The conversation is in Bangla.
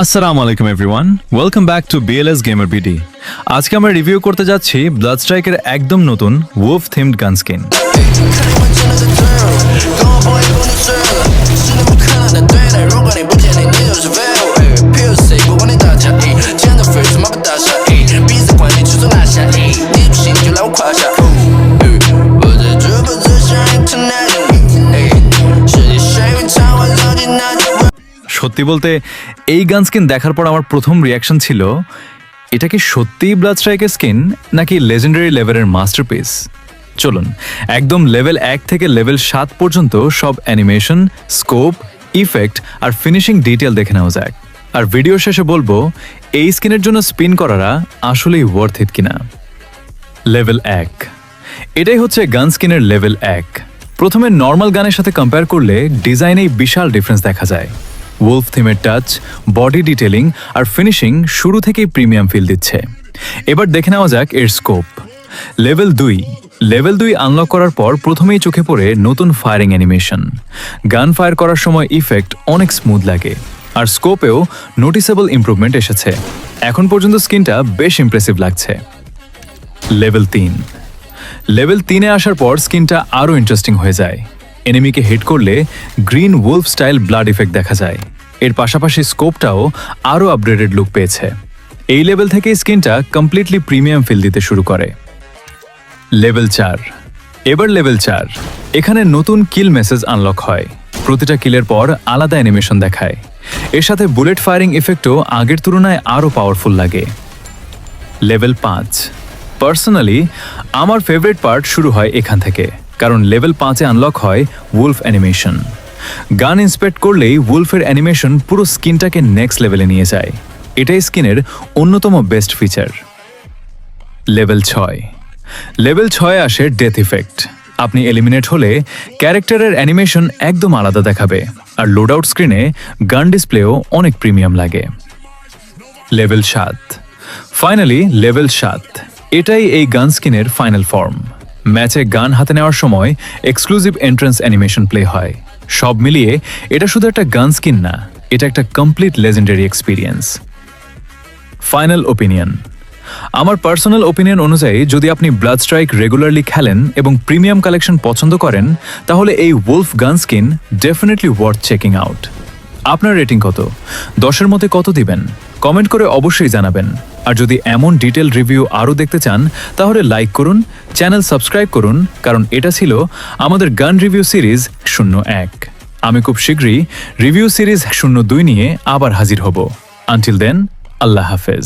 আসসালামু আলাইকুম everyone, welcome back to BLS gamer BD. আজকে আমরা রিভিউ করতে যাচ্ছি ব্লাড স্ট্রাইকের একদম নতুন ওলফ থিমড গান স্কিন। সত্যি বলতে এই গান স্কিন দেখার পর আমার প্রথম রিয়াকশন ছিল, এটা কি সত্যিই ব্লাড স্ট্রাইকের স্কিন নাকি লেজেন্ডারি লেভেলের মাস্টারপিস। চলুন একদম লেভেল 1 থেকে লেভেল 7 পর্যন্ত সব অ্যানিমেশন, স্কোপ, ইফেক্ট আর ফিনিশিং ডিটেল দেখে নেওয়া যাক। আর ভিডিও শেষে বলবো এই স্কিনের জন্য স্পিন করারা আসলেই ওয়ার্থ ইট কিনা। লেভেল 1, এটাই হচ্ছে গান স্কিনের লেভেল 1। প্রথমে নর্মাল গানের সাথে কম্পেয়ার করলে ডিজাইনেই বিশাল ডিফারেন্স দেখা যায়। ওলফ থিমের টাচ, বডি ডিটেলিং আর ফিনিশিং শুরু থেকেই প্রিমিয়াম ফিল দিচ্ছে। এবার দেখে নেওয়া যাক এর স্কোপ। লেভেল 2 আনলক করার পর প্রথমেই চোখে পড়ে নতুন ফায়ারিং অ্যানিমেশন। গান ফায়ার করার সময় ইফেক্ট অনেক স্মুথ লাগে, আর স্কোপেও নোটিসেবল ইমপ্রুভমেন্ট এসেছে। এখন পর্যন্ত স্কিনটা বেশ ইমপ্রেসিভ লাগছে। লেভেল 3-এ আসার পর স্কিনটা আরও ইন্টারেস্টিং হয়ে যায়। এনিমিকে হিট করলে green wolf style blood effect দেখা যায়। এর পাশাপাশি স্কোপটাও আরও আপগ্রেডেড লুক পেয়েছে। এই লেভেল থেকেই স্কিনটা কমপ্লিটলি প্রিমিয়াম ফিল দিতে শুরু করে। লেভেল 4, এখানে নতুন কিল মেসেজ আনলক হয়। প্রতিটা কিলের পর আলাদা অ্যানিমেশন দেখায়। এর সাথে বুলেট ফায়ারিং ইফেক্টও আগের তুলনায় আরও পাওয়ারফুল লাগে। লেভেল 5, পার্সোনালি আমার ফেভারিট পার্ট শুরু হয় এখান থেকে, কারণ লেভেল 5-এ আনলক হয় ওলফ অ্যানিমেশন। গান ইন্সপেক্ট করলেই ওলফের অ্যানিমেশন পুরো স্কিনটাকে নেক্সট লেভেলে নিয়ে যায়। এটাই স্কিনের অন্যতম বেস্ট ফিচার। লেভেল 6-এ আসে ডেথ ইফেক্ট। আপনি এলিমিনেট হলে ক্যারেক্টারের অ্যানিমেশন একদম আলাদা দেখাবে, আর লোড আউট স্ক্রিনে গান ডিসপ্লেও অনেক প্রিমিয়াম লাগে। ফাইনালি লেভেল 7, এটাই এই গান স্কিনের ফাইনাল ফর্ম। ম্যাচে গান হাতে নেওয়ার সময় এক্সক্লুসিভ এন্ট্রান্স অ্যানিমেশন প্লে হয়। সব মিলিয়ে এটা শুধু একটা গান স্কিন না, এটা একটা complete legendary experience. Final opinion, আমার পার্সোনাল ওপিনিয়ন অনুযায়ী যদি আপনি ব্লাড স্ট্রাইক রেগুলারলি খেলেন এবং প্রিমিয়াম কালেকশন পছন্দ করেন, তাহলে এই ওলফ গান skin definitely worth checking out. আপনার রেটিং কত? 10-এর মধ্যে কত দিবেন? কমেন্ট করে অবশ্যই জানাবেন। আর যদি এমন ডিটেল রিভিউ আরও দেখতে চান, তাহলে লাইক করুন, চ্যানেল সাবস্ক্রাইব করুন, কারণ এটা ছিল আমাদের গান রিভিউ সিরিজ 01। আমি খুব শীঘ্রই রিভিউ সিরিজ 02 নিয়ে আবার হাজির হব। আনটিল দেন, আল্লাহ হাফেজ।